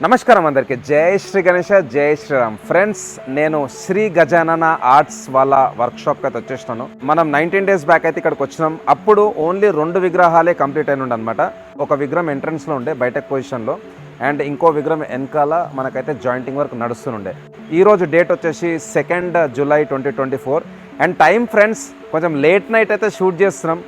నమస్కారం అందరికీ. జై శ్రీ గణేష, జై శ్రీరామ్. ఫ్రెండ్స్, నేను శ్రీ గజానన ఆర్ట్స్ వాళ్ళ వర్క్షాప్కి అయితే వచ్చేసినాను. మనం 19 days బ్యాక్ అయితే ఇక్కడికి వచ్చినాం. అప్పుడు ఓన్లీ 2 విగ్రహాలే కంప్లీట్ అయిన అనమాట. ఒక విగ్రహం ఎంట్రన్స్లో ఉండే బయటకు పొజిషన్లో, అండ్ ఇంకో విగ్రహం వెనకాల మనకైతే జాయింటింగ్ వర్క్ నడుస్తుండే. ఈరోజు డేట్ వచ్చేసి 2nd July 2024. And time friends కొంచెం లేట్ నైట్ అయితే షూట్ చేస్తున్నాం.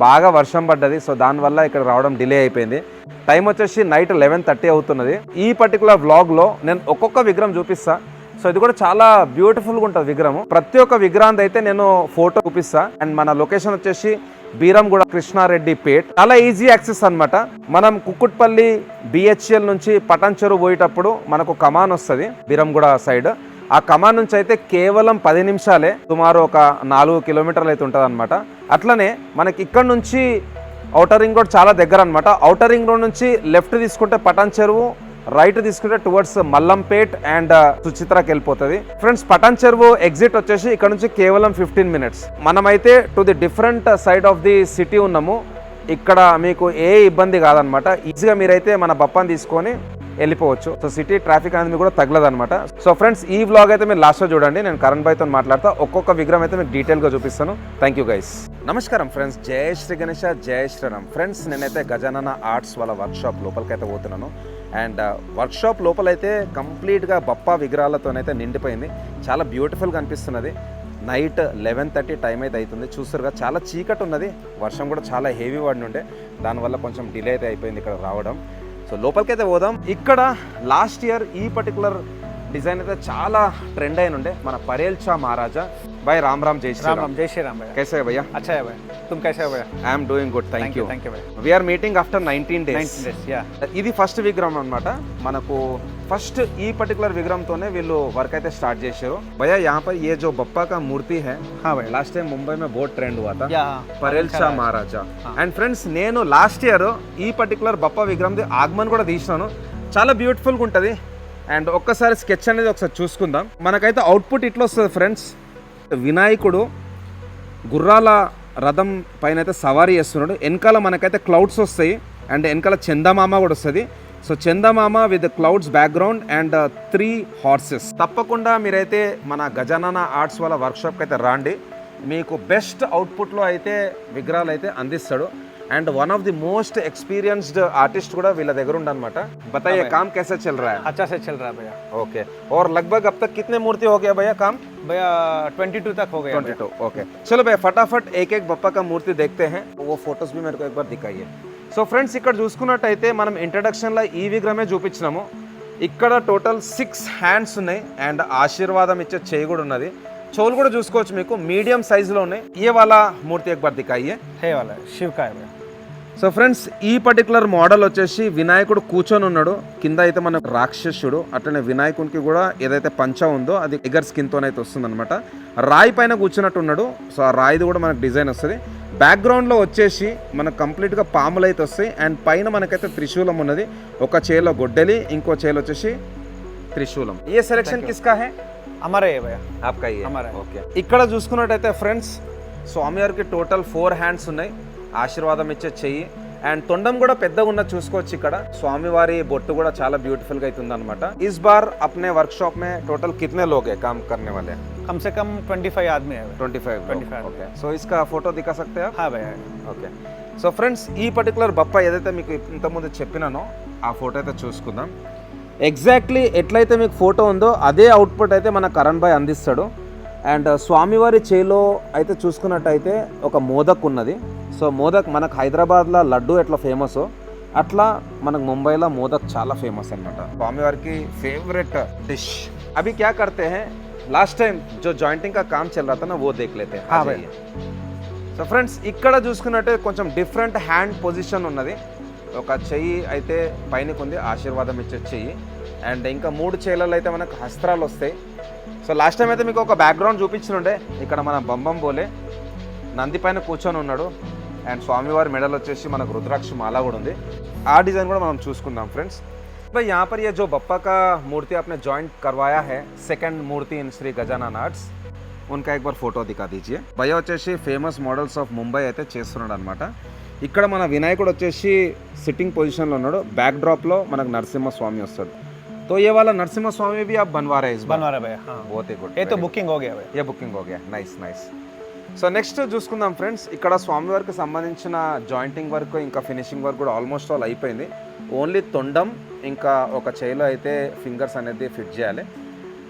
బాగా వర్షం పడ్డది, సో దానివల్ల ఇక్కడ రావడం డిలే అయిపోయింది. టైం వచ్చేసి నైట్ 11:30 అవుతున్నది. ఈ పర్టికులర్ వ్లాగ్లో నేను ఒక్కొక్క విగ్రహం చూపిస్తా. సో ఇది కూడా చాలా బ్యూటిఫుల్గా ఉంటుంది విగ్రహం. ప్రతి ఒక్క విగ్రహాన్ని అయితే నేను ఫోటో చూపిస్తా. అండ్ మన లొకేషన్ వచ్చేసి బీరంగూడ కృష్ణారెడ్డి పేట్. చాలా ఈజీ యాక్సెస్ అనమాట. మనం కుక్కుట్పల్లి BHL నుంచి పటాన్ చెరువు పోయేటప్పుడు మనకు కమాన్ వస్తుంది బీరంగూడ సైడ్. ఆ కమాన్ నుంచి అయితే కేవలం 10 నిమిషాలే, సుమారు ఒక 4 కిలోమీటర్లు అయితే ఉంటుంది అనమాట. అట్లనే మనకి ఇక్కడ నుంచి ఔటర్ రింగ్ రోడ్ చాలా దగ్గర అనమాట. ఔటర్ రింగ్ రోడ్ నుంచి లెఫ్ట్ తీసుకుంటే పటాన్ చెరువు, రైట్ తీసుకుంటే టువర్డ్స్ మల్లంపేట్ అండ్ సుచిత్రాకి వెళ్ళిపోతుంది. ఫ్రెండ్స్, పటాన్ చెరువు ఎగ్జిట్ వచ్చేసి ఇక్కడ నుంచి కేవలం 15 minutes. మనమైతే to the different side of the city ఉన్నాము. ఇక్కడ మీకు ఏ ఇబ్బంది కాదనమాట. ఈజీగా మీరైతే మన బప్పాని తీసుకొని వెళ్ళిపోవచ్చు. సో సిటీ ట్రాఫిక్ అనేది కూడా తగలదనమాట. సో ఫ్రెండ్స్, ఈ వ్లాగ్ అయితే మీరు లాస్ట్లో చూడండి. నేను కరణ్ భాయ్తో మాట్లాడతా. ఒక్కొక్క విగ్రహం అయితే మీకు డీటెయిల్గా చూపిస్తాను. Thank you guys. నమస్కారం ఫ్రెండ్స్, జై శ్రీ గణేష, జై శ్రీరామ్. ఫ్రెండ్స్, నేనైతే గజానన ఆర్ట్స్ వాళ్ళ వర్క్షాప్ లోపలికైతే పోతున్నాను. అండ్ వర్క్షాప్ లోపలైతే కంప్లీట్గా బప్పా విగ్రహాలతోనైతే నిండిపోయింది. చాలా బ్యూటిఫుల్గా అనిపిస్తున్నది. నైట్ 11:30 టైం అయితే అవుతుంది. చూస్తారుగా, చాలా చీకటి ఉన్నది. వర్షం కూడా చాలా హెవీ పడి ఉండే, దానివల్ల కొంచెం డిలే అయితే అయిపోయింది ఇక్కడ రావడం. సో లోపలికైతే పోదాం. ఇక్కడ లాస్ట్ ఇయర్ ఈ పర్టికులర్ డిజైన్ అయితే చాలా ట్రెండ్ అయిన ఉండే. మన పరేల్ షా మహారాజా. भाई राम राम, जय श्री राम. जय श्री राम भैया. कैसे है भैया? अच्छा है भाई. तुम कैसे हो भैया? I am doing good, thank you. भाई. We are meeting after 19 days. 19 days, yeah. ఇది ఫస్ట్ విగ్రహం అన్నమాట. మనకు ఫస్ట్ ఈ పర్టికులర్ విగ్రహంతోనే వీళ్ళు వర్క్ అయితే స్టార్ట్ చేశారు. भैया यहाँ पर ये जो बप्पा का मूर्ति है, हाँ भाई, लास्ट टाइम मुंबई में बहुत ट्रेंड हुआ था. పరేల్ షా మహారాజా. అండ్ ఫ్రెండ్స్, నేను లాస్ట్ ఇయర్ ఈ పర్టికులర్ బప్పా విగ్రహంది ఆగమన్ కూడా తీసినాను. చాలా బ్యూటిఫుల్గా ఉంటుంది. అండ్ ఒక్కసారి స్కెచ్ అనేది ఒకసారి చూసుకుందాం. మనకైతే అవుట్పుట్ ఇట్లా వస్తుంది ఫ్రెండ్స్. వినాయకుడు గుర్రాల రథం పైన అయితే సవారీ చేస్తున్నాడు. వెనకాల మనకైతే క్లౌడ్స్ వస్తాయి. అండ్ వెనకాల చందమామ కూడా వస్తుంది. So Chandamama with clouds background and 3 horses. తప్పకుండా మీరైతే మన గజానన ఆర్ట్స్ వాళ్ళ వర్క్షాప్కి అయితే రాండి. మీకు బెస్ట్ అవుట్పుట్లో అయితే విగ్రహాలు అయితే అందిస్తాడు. And one of the most experienced artist కూడా వీళ్ళ దగ్గర ఉండనమాట. बताइए काम कैसे चल रहा है? अच्छा से चल रहा है भैया. ओके. और लगभग अब तक कितने मूर्ति हो गया भैया काम? भैया 22 तक हो गया. 22. ओके, चलो भैया फटाफट एक एक बप्पा का मूर्ति देखते हैं. वो फोटोज भी मेरे को एक बार दिखाइए. సో ఫ్రెండ్స్, ఇక్కడ చూసుకున్నట్టయితే మనం ఇంట్రడక్షన్లో ఈ విగ్రహమే చూపించినాము. ఇక్కడ టోటల్ 6 hands ఉన్నాయి. అండ్ ఆశీర్వాదం ఇచ్చే చేయి కూడా ఉన్నది. చెవులు కూడా చూసుకోవచ్చు, మీకు మీడియం సైజులో ఉన్నాయి. ఏ వాళ్ళ మూర్తి एक बार दिखाइए. हे वाला शिव का है भैया. సో ఫ్రెండ్స్, ఈ పర్టికులర్ మోడల్ వచ్చేసి వినాయకుడు కూర్చొని ఉన్నాడు. కింద అయితే మన రాక్షసుడు. అట్లనే వినాయకునికి కూడా ఏదైతే పంచ ఉందో అది ఎగర్ స్కిన్తోనైతే వస్తుంది అనమాట. రాయి పైన కూర్చున్నట్టు ఉన్నాడు. సో ఆ రాయిది కూడా మనకు డిజైన్ వస్తుంది. బ్యాక్గ్రౌండ్లో వచ్చేసి మనకు కంప్లీట్గా పాములు అయితే వస్తాయి. అండ్ పైన మనకైతే త్రిశూలం ఉన్నది. ఒక చేలో గొడ్డలి, ఇంకో చేలో వచ్చేసి త్రిశూలం. ఏ సెలెక్షన్ కిస్కా హై? हमारा है भैया. आपका ही है? हमारा है. ఓకే. ఇక్కడ చూసుకున్నట్టయితే ఫ్రెండ్స్, స్వామివారికి టోటల్ 4 hands ఉన్నాయి. ఆశీర్వాదం ఇచ్చే చెయ్యి. అండ్ తొండం కూడా పెద్దగా ఉన్నది చూసుకోవచ్చు. ఇక్కడ స్వామివారి బొట్టు కూడా చాలా బ్యూటిఫుల్ గా అవుతుంది అనమాట. इस बार अपने वर्कशॉप में टोटल कितने लोग हैं काम करने वाले? कम से कम 25 आदमी है. 25. ఓకే. సో इसका फोटो दिखा सकते हैं? हाँ भैया. ఓకే. సో ఫ్రెండ్స్, ఈ పర్టికులర్ బప్పా ఏదైతే మీకు ఇంతకుముందు చెప్పినానో ఆ ఫోటో అయితే చూసుకుందాం. ఎగ్జాక్ట్లీ ఎట్లయితే మీకు ఫోటో ఉందో అదే అవుట్పుట్ అయితే మన కరణ్ భాయ్ అందిస్తాడు. అండ్ స్వామివారి చేలో అయితే చూసుకున్నట్టయితే ఒక మోదక్ ఉన్నది. సో మోదక్ మనకు హైదరాబాద్లో లడ్డు ఎట్లా ఫేమస్, అట్లా మనకు ముంబైలో మోదక్ చాలా ఫేమస్ అనమాట. స్వామివారికి ఫేవరెట్ డిష్. అవి క్యా కర్తే హై, లాస్ట్ టైం జో జాయింటింగ్ కా కామ్ చల్ రహా థా నా, వో దేఖ్ లేతే హై. సో ఫ్రెండ్స్, ఇక్కడ చూసుకున్నట్టే కొంచెం డిఫరెంట్ హ్యాండ్ పొజిషన్ ఉన్నది. ఒక చెయ్యి అయితే పైనకు ఉంది, ఆశీర్వాదం ఇచ్చే చెయ్యి. అండ్ ఇంకా 3 చేలలో అయితే మనకు హస్త్రాలు వస్తాయి. సో లాస్ట్ టైం అయితే మీకు ఒక బ్యాక్గ్రౌండ్ చూపించినుండే. ఇక్కడ మన బంబం బోలే నంది పైన కూర్చొని ఉన్నాడు. అండ్ స్వామివారి మెడల్ వచ్చేసి మనకు రుద్రాక్ష మాల కూడా ఉంది. ఆ డిజైన్ కూడా మనం చూసుకుందాం ఫ్రెండ్స్. भाई यहाँ पर ये जो बप्पा का मूर्ति आपने जॉइंट करवाया है, सेकंड मूर्ति इन श्री गजानन आर्ट्स, उनका एक बार फोटो दिखा दीजिए. भैया వచ్చేసి ఫేమస్ మోడల్స్ ఆఫ్ ముంబై అయితే చేస్తున్నాడు అనమాట. ఇక్కడ మన వినాయకుడు వచ్చేసి సిట్టింగ్ పొజిషన్లో ఉన్నాడు. బ్యాక్ డ్రాప్లో మనకు నరసింహస్వామి వస్తాడు. तो ये वाला नरसिम्हा स्वामी भी आप बनवा रहे हैं इस बार? बनवा रहे भैया हाँ बहुत ही गुड. ये तो बुकिंग हो गया भैया ఏ booking okay nice nice. So next చూసుకుందాం ఫ్రెండ్స్, ఇక్కడ స్వామివారికి సంబంధించిన జాయింటింగ్ వర్క్ ఇంకా ఫినిషింగ్ వర్క్ కూడా ఆల్మోస్ట్ ఆల్ అయిపోయింది. ఓన్లీ తొండం ఇంకా ఒక చేయిలో అయితే ఫింగర్స్ అనేది ఫిట్ చేయాలి.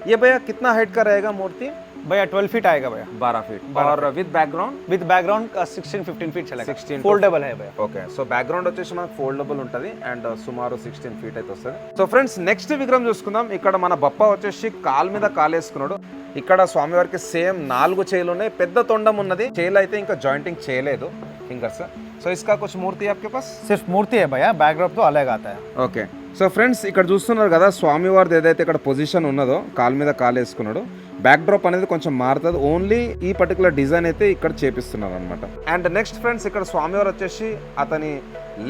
ये भैया कितना हाइट का रहेगा मूर्ति? भैया 12 फीट आएगा भैया 12 फीट और with background? With background 16-15 feet चलेगा 16 फोल्डेबल है भैया ఓకే. సో బ్యాక్గ్రౌండ్ వచ్చేసి మనకు ఫోల్డబుల్ ఉంటుంది అండ్ సుమారు 16 ఫీట్ అయితే వస్తుంది. సో ఫ్రెండ్స్ నెక్స్ట్ విగ్రహం చూసుకుందాం. ఇక్కడ మన బప్ప వచ్చేసి కాలు మీద కాలేసుకున్నాడు. ఇక్కడ స్వామివారికి సేమ్ 4 చేయిలు ఉన్నాయి, పెద్ద తొండం ఉన్నది, చేయిలు అయితే ఇంకా జాయింటింగ్ చేయలేదు ఫింగర్స్. సో ఇస్కా కుछ మూర్తి आपके पास? सिर्फ मूर्ति है भैया बैकड्रॉप तो अलग आता है ఓకే. సో ఫ్రెండ్స్ ఇక్కడ చూస్తున్నారు కదా స్వామివారిది ఏదైతే ఇక్కడ పొజిషన్ ఉన్నదో కాలు మీద కాలు వేసుకున్నాడు, బ్యాక్ డ్రాప్ అనేది కొంచెం మారుతుంది. ఓన్లీ ఈ పర్టికులర్ డిజైన్ అయితే ఇక్కడ చేపిస్తున్నారు అనమాట. అండ్ నెక్స్ట్ ఫ్రెండ్స్ ఇక్కడ స్వామివారు వచ్చేసి అతని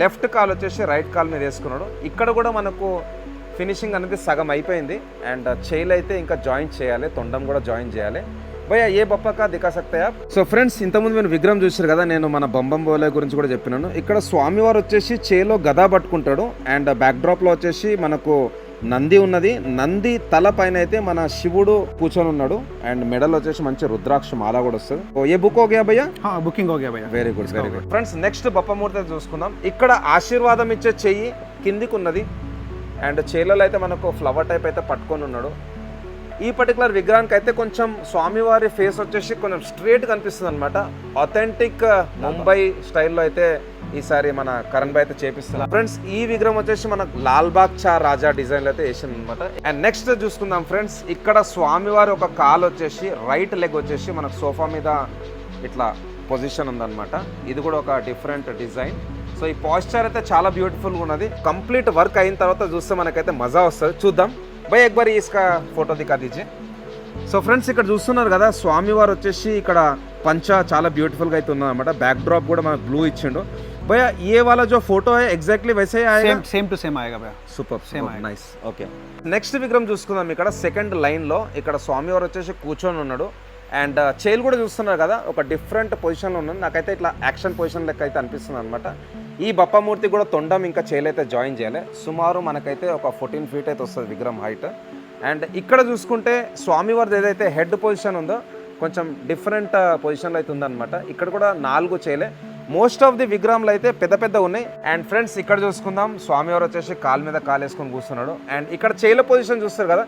లెఫ్ట్ కాలు వచ్చేసి రైట్ కాలు మీద వేసుకున్నాడు. ఇక్కడ కూడా మనకు ఫినిషింగ్ అనేది సగం అయిపోయింది అండ్ చేయిలు అయితే ఇంకా జాయిన్ చేయాలి, తొండం కూడా జాయిన్ చేయాలి. భయ్యా ఏ బప్పకా దిఖా సక్తే ఆప్? సో ఫ్రెండ్స్ ఇంతకుముందు మీరు విగ్రహం చూసారు కదా, నేను మన బంబం బోలే గురించి కూడా చెప్పినాను. ఇక్కడ స్వామివారు వచ్చేసి చేలో గదా పట్టుకుంటాడు అండ్ బ్యాక్ డ్రాప్లో వచ్చేసి మనకు నంది ఉన్నది. నంది తల పైన అయితే మన శివుడు కూర్చొని ఉన్నాడు అండ్ మెడల్ వచ్చేసి మంచి రుద్రాక్ష మాల కూడా వస్తుంది. ఏ బుక్ ఓకే భయ్యా? बुकिंग हो गया भैया very good very good. Friends next బప్పమూర్తి చూసుకుందాం. ఇక్కడ ఆశీర్వాదం ఇచ్చే చెయ్యి కిందికి ఉన్నది అండ్ చేలలో అయితే మనకు ఫ్లవర్ టైప్ అయితే పట్టుకొని ఉన్నాడు. ఈ పర్టికులర్ విగ్రహానికి అయితే కొంచెం స్వామివారి ఫేస్ వచ్చేసి కొంచెం స్ట్రేట్ కనిపిస్తుంది అనమాట. ఆథెంటిక్ ముంబై స్టైల్లో అయితే ఈసారి మన కరణ్ భాయ్ అయితే చేపిస్తున్నారు. ఫ్రెండ్స్ ఈ విగ్రహం వచ్చేసి మనకు లాల్బాగ్ చా రాజా డిజైన్లో అయితే వేసింది అనమాట. అండ్ నెక్స్ట్ చూసుకుందాం ఫ్రెండ్స్, ఇక్కడ స్వామివారి ఒక కాలు వచ్చేసి రైట్ లెగ్ వచ్చేసి మనకు సోఫా మీద ఇట్లా పొజిషన్ ఉందన్నమాట. ఇది కూడా ఒక డిఫరెంట్ డిజైన్. సో ఈ పాస్చర్ అయితే చాలా బ్యూటిఫుల్గా ఉన్నది. కంప్లీట్ వర్క్ అయిన తర్వాత చూస్తే మనకైతే మజా వస్తుంది. చూద్దాం భయ్ ఎక్ బారీ ఇస్కా ఫోటో దిఖా దీజియే. సో ఫ్రెండ్స్ ఇక్కడ చూస్తున్నారు కదా స్వామివారు వచ్చేసి ఇక్కడ పంచ చాలా బ్యూటిఫుల్గా అయితే ఉన్నదన్నమాట. బ్యాక్ డ్రాప్ కూడా మనకు బ్లూ ఇచ్చిండు. భయ్యా ఏ వాలా जो फोटो है एग्जैक्टली वैसे ही आएगा? सेम टू सेम आएगा भैया super same nice. Okay next విగ్రహం చూసుకుందాం. ఇక్కడ సెకండ్ లైన్లో ఇక్కడ స్వామివారు వచ్చేసి కూర్చొని ఉన్నాడు అండ్ చేయిలు కూడా చూస్తున్నారు కదా ఒక డిఫరెంట్ పొజిషన్లో ఉన్నది. నాకైతే ఇట్లా యాక్షన్ పొజిషన్ లెక్క అయితే అనిపిస్తుంది అనమాట. ఈ బప్పమూర్తి కూడా తొండం ఇంకా చేయిలు అయితే జాయిన్ చేయాలి. సుమారు మనకైతే ఒక 14 ఫీట్ అయితే వస్తుంది విగ్రహం హైట్. అండ్ ఇక్కడ చూసుకుంటే స్వామివారిది ఏదైతే హెడ్ పొజిషన్ ఉందో కొంచెం డిఫరెంట్ పొజిషన్లో అయితే ఉందన్నమాట. ఇక్కడ కూడా 4 చేయిలే. మోస్ట్ ఆఫ్ ది విగ్రహంలో అయితే పెద్ద పెద్ద ఉన్నాయి. అండ్ ఫ్రెండ్స్ ఇక్కడ చూసుకుందాం స్వామివారు వచ్చేసి కాలు మీద కాలు వేసుకొని కూర్చున్నాడు అండ్ ఇక్కడ చేయిల పొజిషన్ చూస్తారు కదా,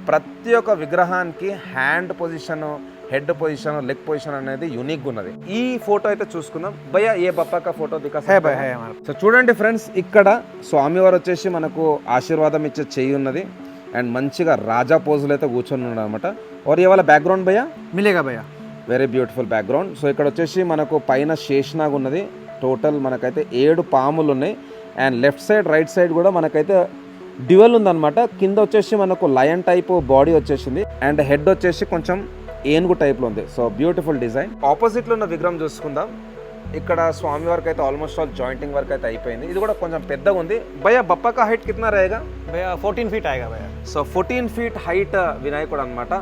ప్రతి ఒక్క విగ్రహానికి hand position, head position, leg position అనేది యూనిక్ ఉన్నది. ఈ ఫోటో అయితే చూసుకుందాం. భయ్యా ఏ బప్పక ఫోటో దిఖా? సో చూడండి ఫ్రెండ్స్ ఇక్కడ స్వామివారు వచ్చేసి మనకు ఆశీర్వాదం ఇచ్చే చెయ్యి ఉన్నది అండ్ మంచిగా రాజా పోజులు అయితే కూర్చొని ఉన్నాడు అనమాట. और ये वाला बैकग्राउंड भैया मिलेगा भैया వెరీ బ్యూటిఫుల్ బ్యాక్గ్రౌండ్. సో ఇక్కడ వచ్చేసి మనకు పైన శేషనాగ్ ఉన్నది. టోటల్ మనకైతే 7 పాములు ఉన్నాయి and left side right side కూడా మనకైతే డ్యూయల్ ఉందన్నమాట. కింద వచ్చేసి మనకు లయన్ టైప్ బాడీ వచ్చేసింది అండ్ హెడ్ వచ్చేసి కొంచెం ఏనుగు టైప్లో ఉంది. So beautiful design. ఆపోజిట్లో ఉన్న విగ్రహం చూసుకుందాం. ఇక్కడ స్వామి వారికి అయితే ఆల్మోస్ట్ ఆల్ జాయింటింగ్ వర్క్ అయితే అయిపోయింది. ఇది కూడా కొంచెం పెద్దగా ఉంది. భయ్యా బప్పా కా హైట్ కిतना रहेगा? भैया 14 फीट आएगा भैया. సో 14 ఫీట్ హైట్ వినాయకుడు అనమాట.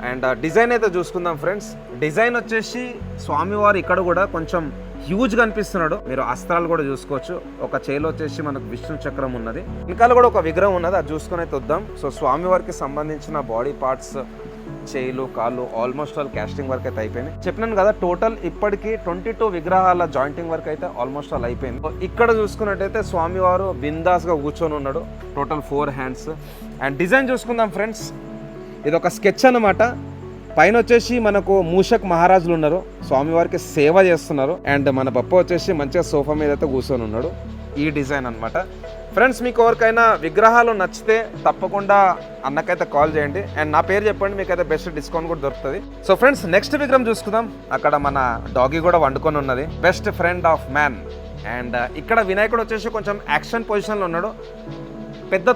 అండ్ డిజైన్ అయితే చూసుకుందాం ఫ్రెండ్స్. డిజైన్ వచ్చేసి స్వామివారు ఇక్కడ కూడా కొంచెం హ్యూజ్గా అనిపిస్తున్నాడు. మీరు అస్త్రాలు కూడా చూసుకోవచ్చు. ఒక చేయిలో వచ్చేసి మనకు విష్ణు చక్రం ఉన్నది, వెనకాల కూడా ఒక విగ్రహం ఉన్నది, అది చూసుకొని అయితే వద్దాం. సో స్వామివారికి సంబంధించిన బాడీ పార్ట్స్, చేయిలు, కాళ్ళు ఆల్మోస్ట్ ఆల్ కాస్టింగ్ వర్క్ అయితే అయిపోయింది. చెప్పినాను కదా టోటల్ ఇప్పటికి 22 విగ్రహాల జాయింటింగ్ వర్క్ అయితే ఆల్మోస్ట్ ఆల్ అయిపోయింది. ఇక్కడ చూసుకున్నట్టయితే స్వామివారు బిందాస్గా కూర్చొని ఉన్నాడు. Total 4 hands. అండ్ డిజైన్ చూసుకుందాం ఫ్రెండ్స్. ఇది ఒక స్కెచ్ అన్నమాట. పైన వచ్చేసి మనకు మూషక్ మహారాజులు ఉన్నారు, స్వామివారికి సేవ చేస్తున్నారు. అండ్ మన బప్ప వచ్చేసి మంచిగా సోఫా మీద అయితే కూర్చొని ఉన్నాడు. ఈ డిజైన్ అనమాట. ఫ్రెండ్స్ మీకు ఎవరికైనా విగ్రహాలు నచ్చితే తప్పకుండా అన్నకైతే కాల్ చేయండి అండ్ నా పేరు చెప్పండి, మీకైతే బెస్ట్ డిస్కౌంట్ కూడా దొరుకుతుంది. సో ఫ్రెండ్స్ నెక్స్ట్ విగ్రహం చూసుకుందాం. అక్కడ మన డాగీ కూడా వండుకొని ఉన్నది, best friend of man. And ఇక్కడ వినాయకుడు వచ్చేసి కొంచెం యాక్షన్ పొజిషన్లో ఉన్నాడు. పెద్ద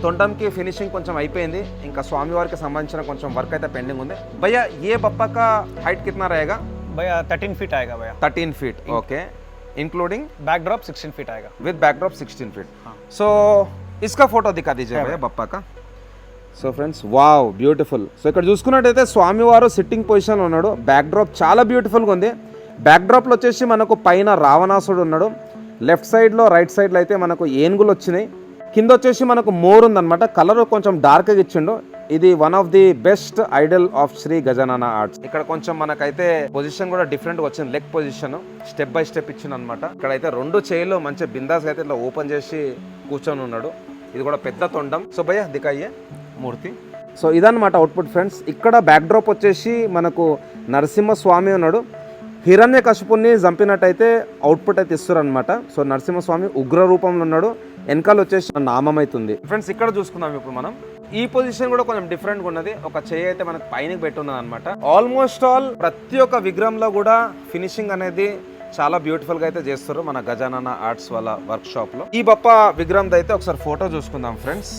తొండంకి ఫినిషింగ్ కొంచెం అయిపోయింది. ఇంకా స్వామివారికి సంబంధించిన కొంచెం వర్క్ అయితే పెండింగ్ ఉంది. భయ్యా ఏ బప్పా కా హైట్ కిतना रहेगा? भैया 13 फीट आएगा भैया. 13 feet okay, including backdrop 16 feet आएगा. With backdrop 16 feet. सो इसका फोटो दिखा दीजिए भैया बप्पा का. So friends wow beautiful. So ఇక్కడ చూసుకున్నట్టయితే స్వామివారు సిట్టింగ్ పొజిషన్లో ఉన్నాడు. బ్యాక్ డ్రాప్ చాలా బ్యూటిఫుల్గా ఉంది. బ్యాక్ డ్రాప్లో వచ్చేసి మనకు పైన రావణాసుడు ఉన్నాడు. లెఫ్ట్ సైడ్లో రైట్ సైడ్లో అయితే మనకు ఏనుగులు వచ్చినాయి కింద వచ్చేసి మనకు మోర్ ఉందన్నమాట, కలర్ కొంచెం డార్క్గా ఇచ్చిండు. ఇది one of the best idol of Shri Gajanana arts. ఇక్కడ కొంచెం మనకైతే పొజిషన్ కూడా డిఫరెంట్ గా వచ్చింది, leg position step by step ఇచ్చింది అనమాట. ఇక్కడైతే రెండు చేయిలు మంచి బిందాస్ అయితే ఇట్లా ఓపెన్ చేసి కూర్చొని ఉన్నాడు. ఇది కూడా పెద్ద తొండం. సో భయ్య దికాయే మూర్తి. సో ఇదన్నమాట అవుట్పుట్ ఫ్రెండ్స్. ఇక్కడ బ్యాక్ డ్రాప్ వచ్చేసి మనకు నరసింహస్వామి ఉన్నాడు. హిరణ్య కశిపుని చంపినట్టయితే అవుట్పుట్ అయితే ఇస్తారు అనమాట. సో నరసింహస్వామి ఉగ్ర రూపంలో ఉన్నాడు. వెనకాల వచ్చేసి నామం అవుతుంది ఫ్రెండ్స్. ఇక్కడ చూసుకుందాం ఇప్పుడు మనం. ఈ పొజిషన్ కూడా కొంచెం డిఫరెంట్ గా ఉన్నది. ఒక చేయి అయితే మనకు పైన పెట్టున్నది అనమాట. ఆల్మోస్ట్ ఆల్ ప్రతి ఒక్క విగ్రహంలో కూడా ఫినిషింగ్ అనేది చాలా బ్యూటిఫుల్ గా అయితే చేస్తారు మన గజానన ఆర్ట్స్ వాళ్ళ వర్క్ షాప్ లో. ఈ బప్ప విగ్రహం అయితే ఒకసారి ఫోటో చూసుకుందాం ఫ్రెండ్స్.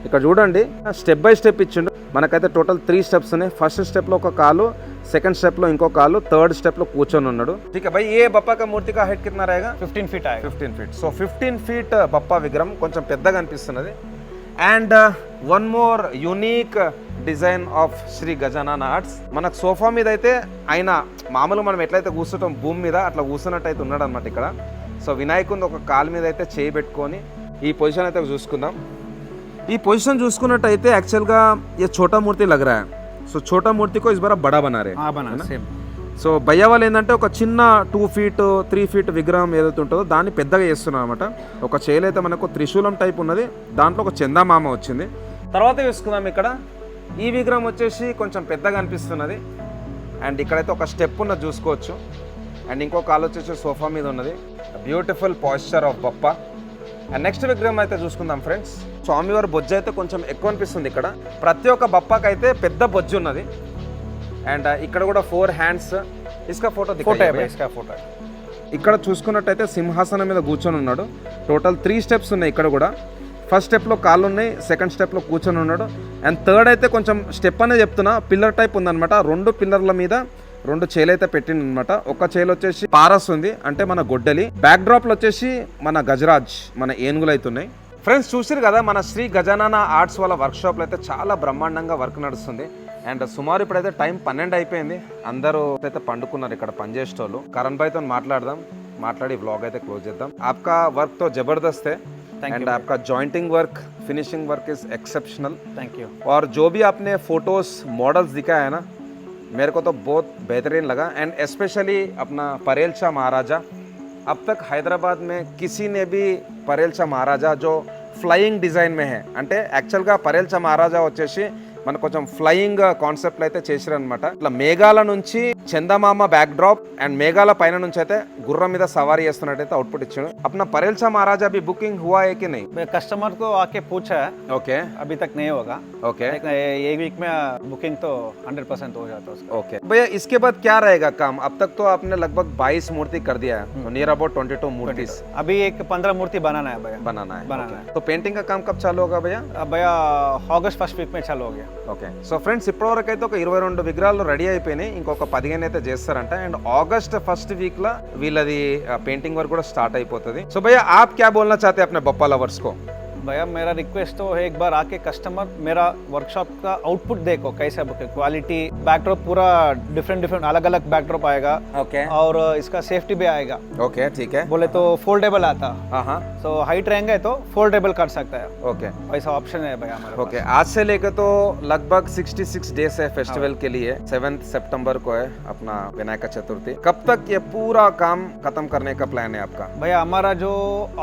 ఇక్కడ చూడండి, స్టెప్ బై స్టెప్ ఇచ్చిండు. మనకైతే టోటల్ 3 స్టెప్స్ ఉన్నాయి. ఫస్ట్ స్టెప్ లో ఒక కాలు, సెకండ్ స్టెప్ లో ఇంకో కాలు, థర్డ్ స్టెప్ లో కూర్చొని ఉన్నాడు. భయ్ ఏ బప్పా కా మూర్తి కా హైట్ కిतना रहेगा? 15 feet 15 feet. So 15 feet Bappa విగ్రహం కొంచెం పెద్దగా అనిపిస్తున్నది. And one more unique design of Shri Gajanana arts. మనకు సోఫా మీద అయితే ఆయన మామూలుగా మనం ఎట్లయితే కూర్చుంటాం భూమి మీద అట్లా కూర్చున్నట్టు అయితే ఉన్నాడు అనమాట ఇక్కడ. సో వినాయకుని ఒక కాలు మీద అయితే చేయి పెట్టుకొని ఈ పొజిషన్ అయితే చూసుకుందాం. ఈ పొజిషన్ చూసుకున్నట్టయితే యాక్చువల్గా ये छोटा मूर्ति लग रहा है. సో छोटा मूर्ति को इस बार बड़ा बना रहे. సేమ్. సో భయ్య వాళ్ళు ఏంటంటే ఒక చిన్న 2 ఫీట్ 3 ఫీట్ విగ్రహం ఏదైతే ఉంటుందో దాన్ని పెద్దగా చేస్తున్నారు అనమాట. ఒక చేలు అయితే మనకు త్రిశూలం టైప్ ఉన్నది, దాంట్లో ఒక చందామామ వచ్చింది. తర్వాత చూసుకుందాం ఇక్కడ. ఈ విగ్రహం వచ్చేసి కొంచెం పెద్దగా అనిపిస్తున్నది. అండ్ ఇక్కడైతే ఒక స్టెప్ ఉన్నది చూసుకోవచ్చు. అండ్ ఇంకో కాలు వచ్చేసి సోఫా మీద ఉన్నది. Beautiful posture of Bappa. And next విగ్రహం అయితే చూసుకుందాం ఫ్రెండ్స్. స్వామివారి బొజ్జు అయితే కొంచెం ఎక్కువ అనిపిస్తుంది ఇక్కడ. ప్రతి ఒక్క బప్పకి అయితే పెద్ద బొజ్జు ఉన్నది. అండ్ ఇక్కడ కూడా 4 హ్యాండ్స్. Iska photo photo. ఇక్కడ చూసుకున్నట్టయితే సింహాసనం మీద కూర్చొని ఉన్నాడు. టోటల్ 3 స్టెప్స్ ఉన్నాయి ఇక్కడ కూడా. ఫస్ట్ స్టెప్లో కాళ్ళు ఉన్నాయి, సెకండ్ స్టెప్లో కూర్చొని ఉన్నాడు. అండ్ థర్డ్ అయితే కొంచెం స్టెప్ అనే చెప్తున్నా, పిల్లర్ టైప్ ఉందన్నమాట. 2 పిల్లర్ల మీద 2 చేలు అయితే పెట్టింది అనమాట. ఒక చేలు వచ్చేసి పారస్ ఉంది, అంటే మన గొడ్డలి. బ్యాక్ డ్రాప్ లో వచ్చేసి మన గజరాజ్, మన ఏనుగులు అయితే ఉన్నాయి. ఫ్రెండ్స్ చూసారు కదా, మన శ్రీ గజానన ఆర్ట్స్ వాళ్ళ వర్క్ షాప్ లో అయితే చాలా బ్రహ్మాండంగా వర్క్ నడుస్తుంది. అండ్ సుమారు ఇప్పుడైతే టైం 12 అయిపోయింది. అందరూ అయితే పండుకున్నారు ఇక్కడ పనిచేసేటోళ్ళు. కరణ్ భాయ్ తో మాట్లాడి వ్లాగ్ అయితే క్లోజ్ చేద్దాం. ఆప్కా వర్క్ తో జబర్దస్త్ है. एंड आपका jointing work, finishing work is exceptional. Thank you. और जो भी आपने फोटोज मॉडल्स दिखाया है ना, मेरे को तो बहुत बेहतरीन लगा. एंड स्पेशली अपना परेल शाह महाराजा. अब तक हैदराबाद में किसी ने भी परेल शाह महाराजा जो ఫ్లయింగ్ డిజైన్ మే హే అంటే యాక్చువల్గా పరేల్ షా మహారాజా వచ్చేసి మనకు కొంచెం ఫ్లయింగ్ కాన్సెప్ట్ అయితే చేసారు అనమాట. ఇట్లా మేఘాల నుంచి చందమామ బ్యాక్ డ్రాప్ అండ్ మేఘాల పైన నుంచి అయితే గుర్రం మీద సవారీ చేస్తున్నట్టయితే అవుట్పుట్ ఇచ్చాడు. अपना परेल शाह महाराजा भी बुकिंग हुआ है कि नहीं? कस्टमर को आके पूछा है. ओके. अभी तक नहीं होगा. ओके. एक वीक में बुकिंग तो 100% हो जाता है. ओके भैया, इसके बाद क्या रहेगा काम? अब तक तो आपने लगभग 22 मूर्ति कर दिया है, नियर अबाउट 22 मूर्तिस. अभी एक 15 मूर्ति बनाना है भैया. बनाना है. तो पेंटिंग का काम कब चालू होगा भैया? भैया अगस्त फर्स्ट वीक में चालू हो गया. ఓకే. సో ఫ్రెండ్స్ ఇప్పటివరకు అయితే ఒక 22 విగ్రహాలు రెడీ అయిపోయినాయి. ఇంకొక 15 అయితే చేస్తారంట. అండ్ ఆగస్ట్ ఫస్ట్ వీక్ లో వీళ్ళది పెయింటింగ్ వర్క్ కూడా స్టార్ట్ అయిపోతుంది. సో భయ్యా आप क्या बोलना चाहते हैं अपने बप्पा लवर्स को? भैया मेरा रिक्वेस्ट तो है, एक बार आके कस्टमर मेरा वर्कशॉप का आउटपुट देखो कैसा बुक है, क्वालिटी, बैकड्रॉप पूरा डिफरेंट अलग अलग बैकड्रॉप आएगा. ओके. और इसका सेफ्टी भी आएगा. ओके ठीक है. बोले तो फोल्डेबल आता. हाँ. सो हाइट रहेंगे तो फोल्डेबल कर सकता है. ओके. ऐसा ऑप्शन है भैया हमारे. ओके. आज से लेकर तो लगभग 66 डेज है फेस्टिवल के लिए. 7 सितंबर को है अपना विनायक चतुर्थी. कब तक ये पूरा काम खत्म करने का प्लान है आपका? भैया हमारा जो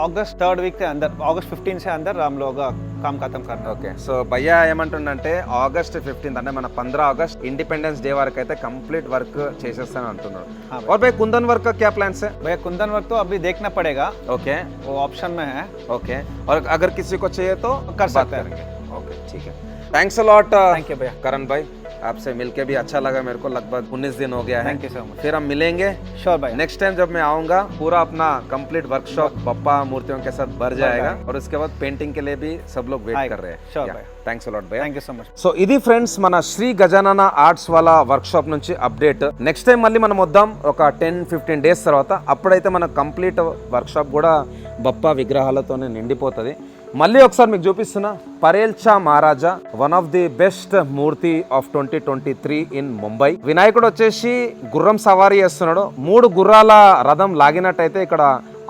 अगस्त 3rd वीक के अंदर, अगस्त 15 से अंदर हम लोग काम खत्म करना. ఓకే. సో భయ్యా ఏమంటుండంటే ఆగస్ట్ 15 అంటే మన 15 అగస్ట్ ఇండిపెండెన్స్ డే వరకు అయితే కంప్లీట్ వర్క్ చేసేస్తాను అంటున్నాడు. और भाई कुंदन वर्क का क्या प्लान्स है? भैया कुंदन वर्क तो अभी देखना पड़ेगा. ओके. वो ऑप्शन में है. ओके. और अगर किसी को चाहिए तो कर सकते हैं. ओके ठीक है. Thanks a lot. Thank you भैया. करण भाई, आपसे मिलके भी अच्छा लगा मेरे को. लगभग 19 दिन हो गया है. Thank you so much. फिर हम मिलेंगे. श्योर भाई. नेक्स्ट टाइम जब मैं आऊंगा पूरा अपना कंप्लीट वर्कशॉप बप्पा मूर्तियों के साथ भर जाएगा. और उसके बाद पेंटिंग के लिए भी सब लोग वेट कर रहे हैं. श्योर भाई. థ్యాంక్స్ అలాట్ భయ్యా. Thank you so much. So ఇది ఫ్రెండ్స్ మన శ్రీ గజానన ఆర్ట్స్ వాళ్ళ వర్క్ షాప్ నుంచి అప్డేట్. నెక్స్ట్ టైం మళ్ళీ మనం వద్దాం ఒక 10-15 డేస్ తర్వాత. అప్పుడైతే మన కంప్లీట్ వర్క్ షాప్ కూడా బప్పా విగ్రహాలతోనే నిండిపోతుంది. మళ్ళీ ఒకసారి మీకు చూపిస్తున్నా. పరేల్ షా Maharaja one of the best మూర్తి ఆఫ్ 2023 ఇన్ ముంబై. వినాయకుడు వచ్చేసి గుర్రం సవారీ చేస్తున్నాడు. 3 గుర్రాల రథం లాగినట్టయితే ఇక్కడ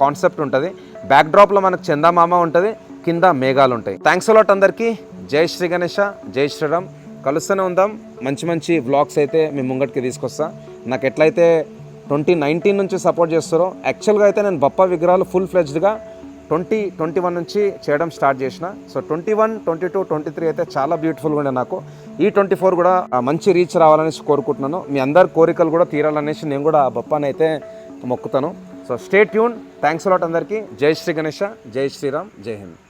కాన్సెప్ట్ ఉంటుంది. బ్యాక్ డ్రాప్ లో మనకు చందమామ ఉంటుంది. కింద మేఘాలు ఉంటాయి. థ్యాంక్స్ అలాట్ అందరికీ. జై శ్రీ గణేష, జై శ్రీరామ్. కలుస్తూనే ఉందాం. మంచి మంచి వ్లాగ్స్ అయితే మీ ముంగటికి తీసుకొస్తా. నాకు ఎట్లయితే 2019 నుంచి సపోర్ట్ చేస్తారో, యాక్చువల్గా అయితే నేను బప్పా విగ్రహాలు ఫుల్ ఫ్లెడ్జ్డ్గా 2021 నుంచి చేయడం స్టార్ట్ చేసిన. సో 21, 22, 23 అయితే చాలా బ్యూటిఫుల్గా ఉండే నాకు. ఈ 24 కూడా మంచి రీచ్ రావాలనేసి కోరుకుంటున్నాను. మీ అందరి కోరికలు కూడా తీరాలనేసి నేను కూడా ఆ బప్పాని అయితే మొక్కుతాను. So stay tune. Thanks a lot అందరికీ. జై శ్రీ గణేష, జై శ్రీరామ్, జై హింద్.